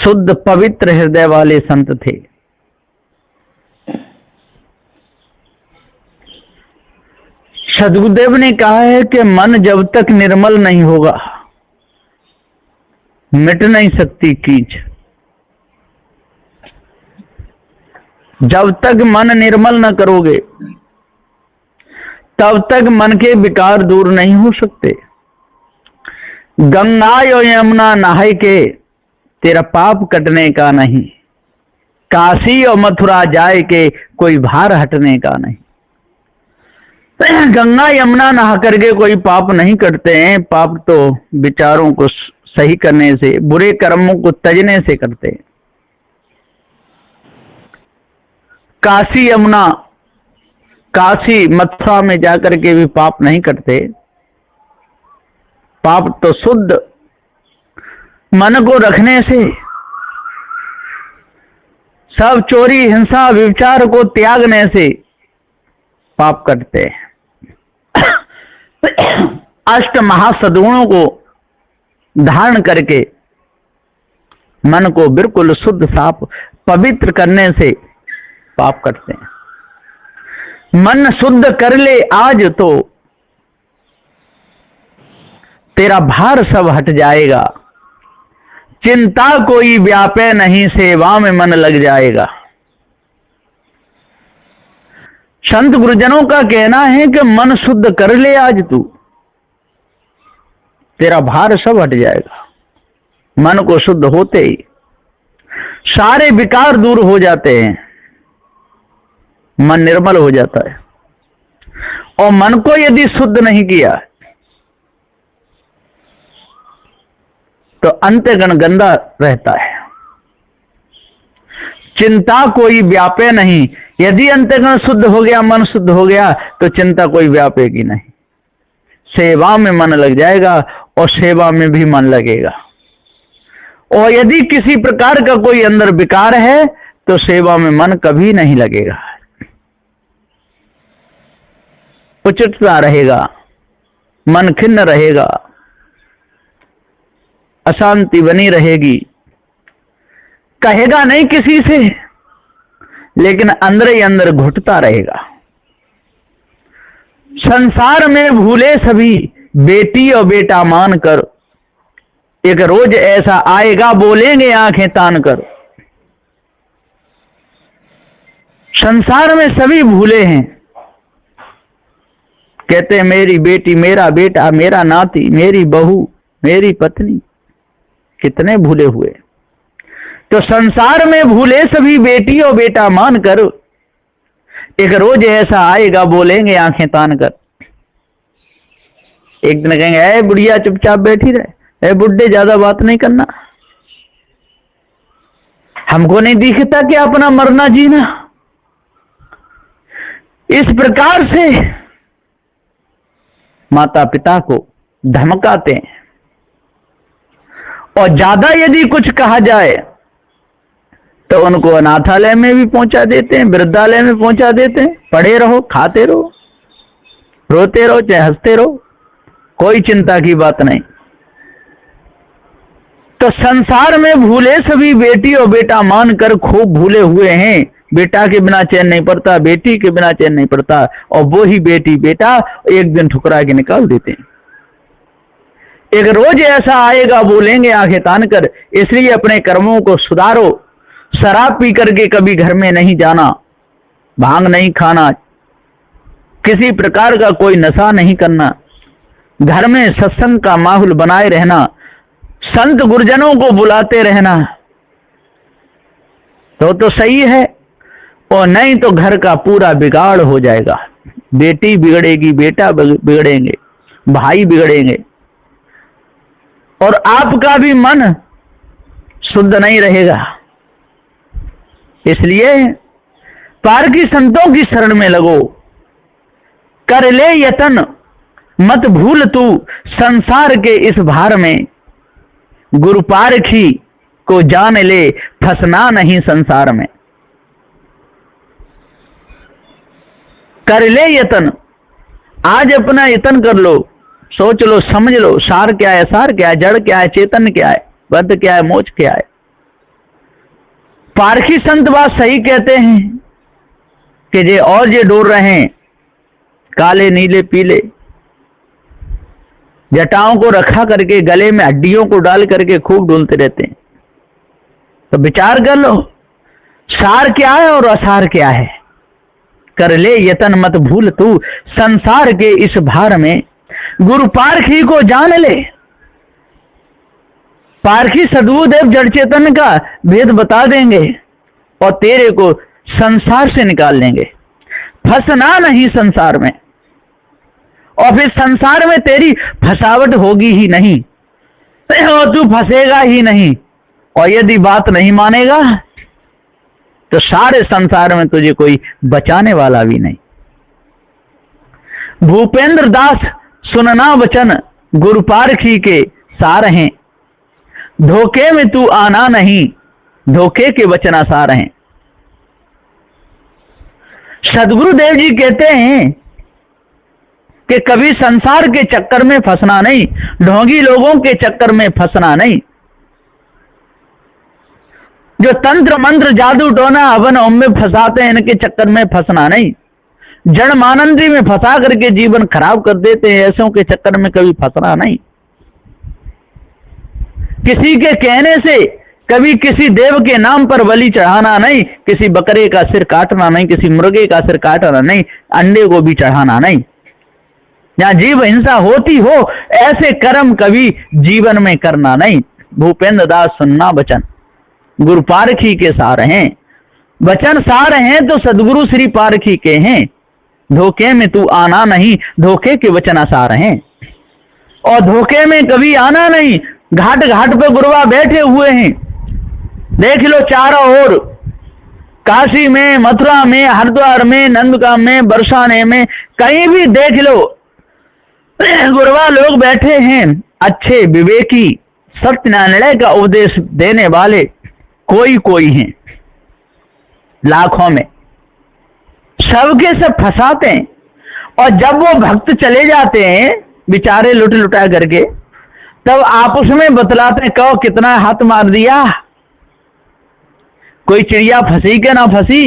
शुद्ध पवित्र हृदय वाले संत थे। सद्गुरुदेव ने कहा है कि मन जब तक निर्मल नहीं होगा मिट नहीं सकती कीच। जब तक मन निर्मल न करोगे तब तक मन के विकार दूर नहीं हो सकते। गंगा और यमुना नहाय के तेरा पाप कटने का नहीं, काशी और मथुरा जाए के कोई भार हटने का नहीं। गंगा यमुना नहा करके कोई पाप नहीं करते हैं। पाप तो विचारों को सही करने से, बुरे कर्मों को तजने से करते हैं। काशी यमुना, काशी मथुरा में जाकर के भी पाप नहीं करते। पाप तो शुद्ध मन को रखने से, सब चोरी हिंसा व्यभिचार को त्यागने से पाप करते हैं। अष्ट महासद्गुणों को धारण करके मन को बिल्कुल शुद्ध साफ पवित्र करने से पाप करते हैं। मन शुद्ध कर ले आज तो तेरा भार सब हट जाएगा। चिंता कोई व्यापे नहीं, सेवा में मन लग जाएगा। संत गुरुजनों का कहना है कि मन शुद्ध कर ले आज तू, तेरा भार सब हट जाएगा। मन को शुद्ध होते ही सारे विकार दूर हो जाते हैं, मन निर्मल हो जाता है। और मन को यदि शुद्ध नहीं किया तो अंतःकरण गंदा रहता है। चिंता कोई व्यापे नहीं, यदि अंतःकरण शुद्ध हो गया, मन शुद्ध हो गया तो चिंता कोई व्यापेगी नहीं। सेवा में मन लग जाएगा और सेवा में भी मन लगेगा। और यदि किसी प्रकार का कोई अंदर विकार है तो सेवा में मन कभी नहीं लगेगा। उचितता रहेगा, मन खिन्न रहेगा, अशांति बनी रहेगी। कहेगा नहीं किसी से, लेकिन अंदर ही अंदर घुटता रहेगा। संसार में भूले सभी बेटी और बेटा मानकर, एक रोज ऐसा आएगा बोलेंगे आंखें तान कर। संसार में सभी भूले हैं, कहते हैं मेरी बेटी, मेरा बेटा, मेरा नाती, मेरी बहू, मेरी पत्नी, कितने भूले हुए। तो संसार में भूले सभी बेटी और बेटा मानकर, एक रोज ऐसा आएगा बोलेंगे आंखें तान कर। एक दिन कहेंगे ए बुढ़िया चुपचाप बैठी रहे, ए बुड्ढे ज्यादा बात नहीं करना, हमको नहीं दिखता कि अपना मरना जीना। इस प्रकार से माता पिता को धमकाते हैं। और ज्यादा यदि कुछ कहा जाए तो उनको अनाथालय में भी पहुंचा देते हैं, वृद्धालय में पहुंचा देते हैं। पड़े रहो, खाते रहो, रोते रहो, चाहे हंसते रहो, कोई चिंता की बात नहीं। तो संसार में भूले सभी बेटी और बेटा मानकर खूब भूले हुए हैं। बेटा के बिना चैन नहीं पड़ता, बेटी के बिना चैन नहीं पड़ता, और वो ही बेटी बेटा एक दिन ठुकरा के निकाल देते हैं। एक रोज ऐसा आएगा बोलेंगे आंखें तान कर। इसलिए अपने कर्मों को सुधारो। शराब पी करके कभी घर में नहीं जाना, भांग नहीं खाना, किसी प्रकार का कोई नशा नहीं करना, घर में सत्संग का माहौल बनाए रहना, संत गुरुजनों को बुलाते रहना तो सही है। और नहीं तो घर का पूरा बिगाड़ हो जाएगा। बेटी बिगड़ेगी, बेटा बिगड़ेंगे, भाई बिगड़ेंगे, और आपका भी मन शुद्ध नहीं रहेगा। इसलिए पारकी संतों की शरण में लगो, कर ले यतन मत भूल तू संसार के इस भार में। गुरु पारखी को जान ले, फंसना नहीं संसार में। कर ले यतन, आज अपना यतन कर लो, सोच लो, समझ लो, सार क्या है, सार क्या है, जड़ क्या है, चेतन क्या है, बद्ध क्या है, मोक्ष क्या है। पारखी संत बात सही कहते हैं कि जे और जे डोर रहे हैं, काले नीले पीले जटाओं को रखा करके गले में हड्डियों को डाल करके खूब डोलते रहते हैं। तो विचार कर लो सार क्या है और असार क्या है। कर ले यतन मत भूल तू संसार के इस भार में, गुरु पारखी को जान ले। पारखी सद्गुरुदेव जड़ चेतन का भेद बता देंगे और तेरे को संसार से निकाल लेंगे। फंसना नहीं संसार में, और फिर संसार में तेरी फसावट होगी ही नहीं और तू फंसेगा ही नहीं। और यदि बात नहीं मानेगा तो सारे संसार में तुझे कोई बचाने वाला भी नहीं। भूपेंद्र दास सुनना वचन गुरु पारखी के सार हैं, धोखे में तू आना नहीं, धोखे के वचन आसार हैं। सदगुरुदेव जी कहते हैं कि कभी संसार के चक्कर में फंसना नहीं, ढोंगी लोगों के चक्कर में फंसना नहीं, जो तंत्र मंत्र जादू टोना हवन होम में फंसाते हैं इनके चक्कर में फंसना नहीं, जड़ मानंदी में फंसा करके जीवन खराब कर देते हैं ऐसों के चक्कर में कभी फंसना नहीं। किसी के कहने से कभी किसी देव के नाम पर बलि चढ़ाना नहीं, किसी बकरे का सिर काटना नहीं, किसी मुर्गे का सिर काटना नहीं, अंडे को भी चढ़ाना नहीं। जहां जीव हिंसा होती हो ऐसे कर्म कभी जीवन में करना नहीं। भूपेंद्र दास सुनना वचन गुरु पारखी के सार हैं, वचन सार हैं तो सदगुरु श्री पारखी के हैं। धोखे में तू आना नहीं, धोखे के वचन आसार हैं। और धोखे में कभी आना नहीं। घाट घाट पे गुरुवा बैठे हुए हैं, देख लो चारों ओर, काशी में, मथुरा में, हरिद्वार में, नंदगांव में, बरसाने में, कहीं भी देख लो गुरुवा लोग बैठे हैं। अच्छे विवेकी सत्य निर्णय का उपदेश देने वाले कोई कोई हैं लाखों में, सबके सब फंसाते हैं। और जब वो भक्त चले जाते हैं बेचारे लुट लुटा करके, तब आपस में बतलाते कहो कितना हाथ मार दिया, कोई चिड़िया फंसी के ना फंसी,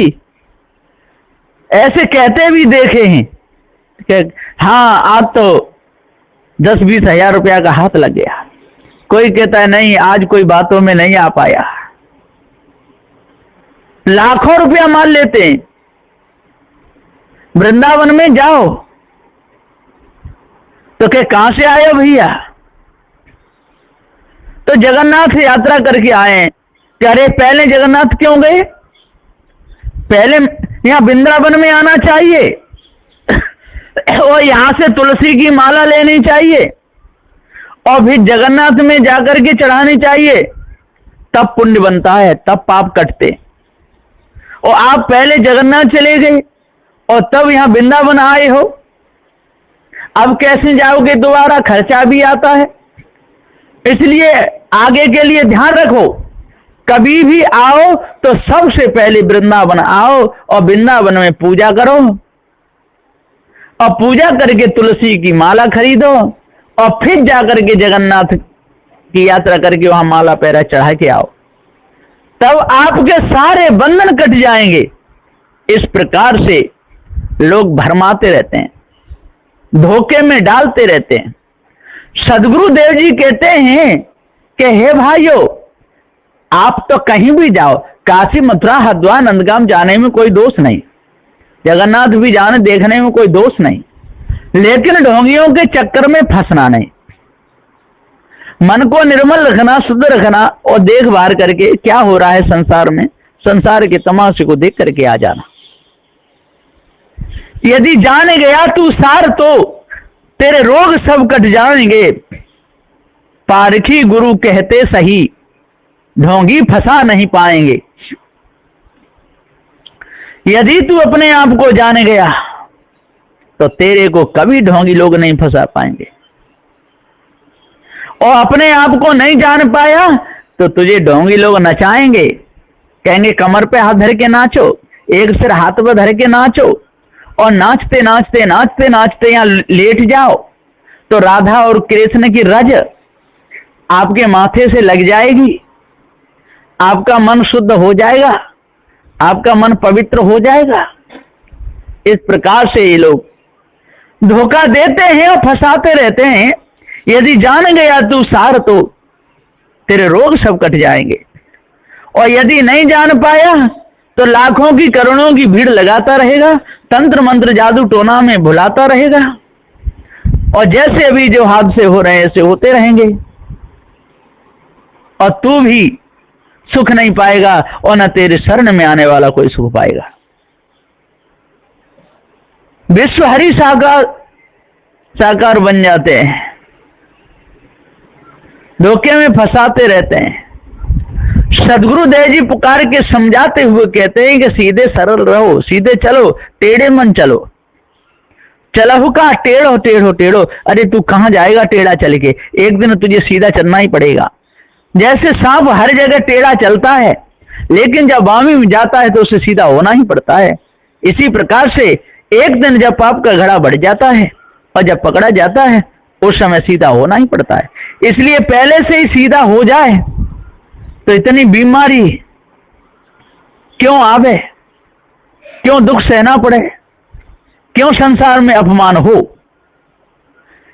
ऐसे कहते भी देखे हैं कि हाँ आज तो 10-20 हजार रुपया का हाथ लग गया। कोई कहता है नहीं आज कोई बातों में नहीं आ पाया। लाखों रुपया मान लेते हैं। वृंदावन में जाओ तो क्या कहां से आए हो भैया, तो जगन्नाथ यात्रा करके आए। अरे पहले जगन्नाथ क्यों गए, पहले यहां वृंदावन में आना चाहिए और यहां से तुलसी की माला लेनी चाहिए और फिर जगन्नाथ में जाकर के चढ़ानी चाहिए, तब पुण्य बनता है, तब पाप कटते। और आप पहले जगन्नाथ चले गए और तब यहां वृंदावन आए हो, अब कैसे जाओगे, दोबारा खर्चा भी आता है। इसलिए आगे के लिए ध्यान रखो, कभी भी आओ तो सबसे पहले वृंदावन आओ और वृंदावन में पूजा करो और पूजा करके तुलसी की माला खरीदो और फिर जाकर के जगन्नाथ की यात्रा करके वहां माला पैरा चढ़ा के आओ, तब आपके सारे बंधन कट जाएंगे। इस प्रकार से लोग भरमाते रहते हैं, धोखे में डालते रहते हैं। सदगुरु देव जी कहते हैं कि हे भाइयों, आप तो कहीं भी जाओ, काशी मथुरा हरिद्वार नंदगांव जाने में कोई दोष नहीं, जगन्नाथ भी जाने देखने में कोई दोष नहीं, लेकिन ढोंगियों के चक्कर में फंसना नहीं। मन को निर्मल रखना, शुद्ध रखना और देखभाल करके क्या हो रहा है संसार में, संसार के तमाशे को देख करके आ जाना। यदि जाने गया तू सार तो तेरे रोग सब कट जाएंगे। पारखी गुरु कहते सही, ढोंगी फंसा नहीं पाएंगे। यदि तू अपने आप को जाने गया तो तेरे को कभी ढोंगी लोग नहीं फंसा पाएंगे, और अपने आप को नहीं जान पाया तो तुझे ढोंगी लोग नचाएंगे, कहेंगे कमर पे हाथ धर के नाचो, एक सिर हाथ पर धर के नाचो, और नाचते नाचते नाचते नाचते यहां लेट जाओ तो राधा और कृष्ण की रज आपके माथे से लग जाएगी। आपका मन शुद्ध हो जाएगा, आपका मन पवित्र हो जाएगा। इस प्रकार से ये लोग धोखा देते हैं और फंसाते रहते हैं। यदि जान गया तू सार तो तेरे रोग सब कट जाएंगे, और यदि नहीं जान पाया तो लाखों की करोड़ों की भीड़ लगाता रहेगा, तंत्र मंत्र जादू टोना में भुलाता रहेगा, और जैसे अभी जो हादसे हो रहे हैं ऐसे होते रहेंगे, और तू भी सुख नहीं पाएगा और न तेरे शरण में आने वाला कोई सुख पाएगा। विश्व हरि साकार बन जाते हैं, धोखे में फंसाते रहते हैं। सदगुरुदेव जी पुकार के समझाते हुए कहते हैं कि सीधे सरल रहो, सीधे चलो, टेढ़े मन चलो। चलहु का टेढ़ो टेढ़ो टेढ़ो, अरे तू कहां जाएगा टेढ़ा चल के, एक दिन तुझे सीधा चलना ही पड़ेगा। जैसे सांप हर जगह टेढ़ा चलता है, लेकिन जब वामी में जाता है तो उसे सीधा होना ही पड़ता है। इसी प्रकार से एक दिन जब पाप का घड़ा बढ़ जाता है और जब पकड़ा जाता है उस समय सीधा होना ही पड़ता है। इसलिए पहले से ही सीधा हो जाए तो इतनी बीमारी क्यों आवे, क्यों दुख सहना पड़े, क्यों संसार में अपमान हो।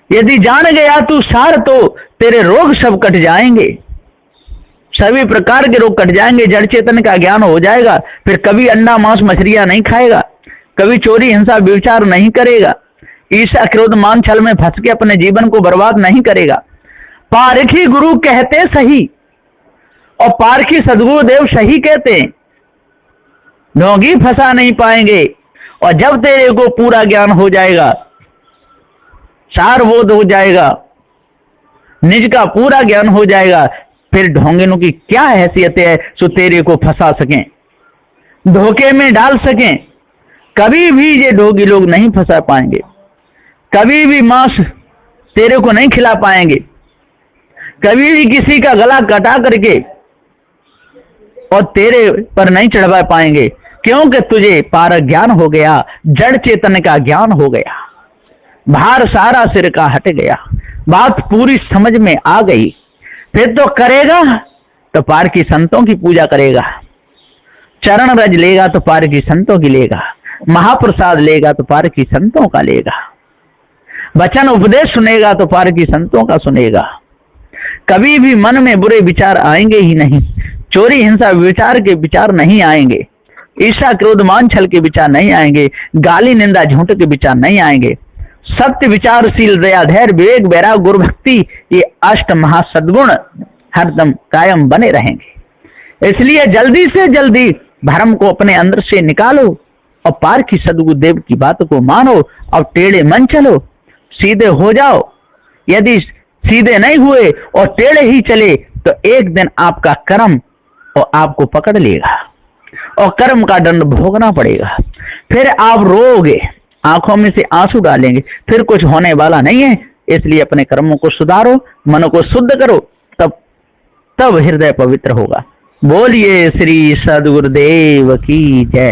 यदि जान गया तू सार तो तेरे रोग सब कट जाएंगे, सभी प्रकार के रोग कट जाएंगे। जड़ चेतन का ज्ञान हो जाएगा, फिर कभी अंडा मांस मछलियां नहीं खाएगा, कभी चोरी हिंसा व्यभिचार नहीं करेगा, ईर्ष्या क्रोध मान छल में फंस के अपने जीवन को बर्बाद नहीं करेगा। पारखी गुरु कहते सही और पारखी सदगुरुदेव सही कहते हैं, ढोंगी फंसा नहीं पाएंगे। और जब तेरे को पूरा ज्ञान हो जाएगा, सारबोध हो जाएगा, निज का पूरा ज्ञान हो जाएगा, फिर ढोंगिनों की क्या हैसियत है सो तेरे को फंसा सकें, धोखे में डाल सकें। कभी भी ये ढोंगी लोग नहीं फंसा पाएंगे, कभी भी मांस तेरे को नहीं खिला पाएंगे, कभी भी किसी का गला कटा करके और तेरे पर नहीं चढ़वा पाएंगे, क्योंकि तुझे पार ज्ञान हो गया, जड़ चेतन का ज्ञान हो गया, भार सारा सिर का हट गया, बात पूरी समझ में आ गई। फिर तो करेगा तो पार की संतों की पूजा करेगा, चरण रज लेगा तो पार की संतों की लेगा, महाप्रसाद लेगा तो पार की संतों का लेगा, वचन उपदेश सुनेगा तो पार की संतों का सुनेगा। कभी भी मन में बुरे विचार आएंगे ही नहीं, चोरी हिंसा विचार के विचार नहीं आएंगे, ईर्ष्या क्रोध मान छल के विचार नहीं आएंगे, गाली निंदा झूठ के विचार नहीं आएंगे। सत्य विचारशील दया धैर्य विवेक वैराग गुरु भक्ति, ये अष्ट महासद्गुण हरदम कायम बने रहेंगे। इसलिए जल्दी से जल्दी भ्रम को अपने अंदर से निकालो और पार की सदगुरुदेव की बात को मानो, और टेढ़े मन चलो, सीधे हो जाओ। यदि सीधे नहीं हुए और टेढ़े ही चले तो एक दिन आपका कर्म और आपको पकड़ लेगा और कर्म का दंड भोगना पड़ेगा। फिर आप रोओगे, आंखों में से आंसू डालेंगे, फिर कुछ होने वाला नहीं है। इसलिए अपने कर्मों को सुधारो, मन को शुद्ध करो, तब हृदय पवित्र होगा। बोलिए श्री सद्गुरुदेव की जय।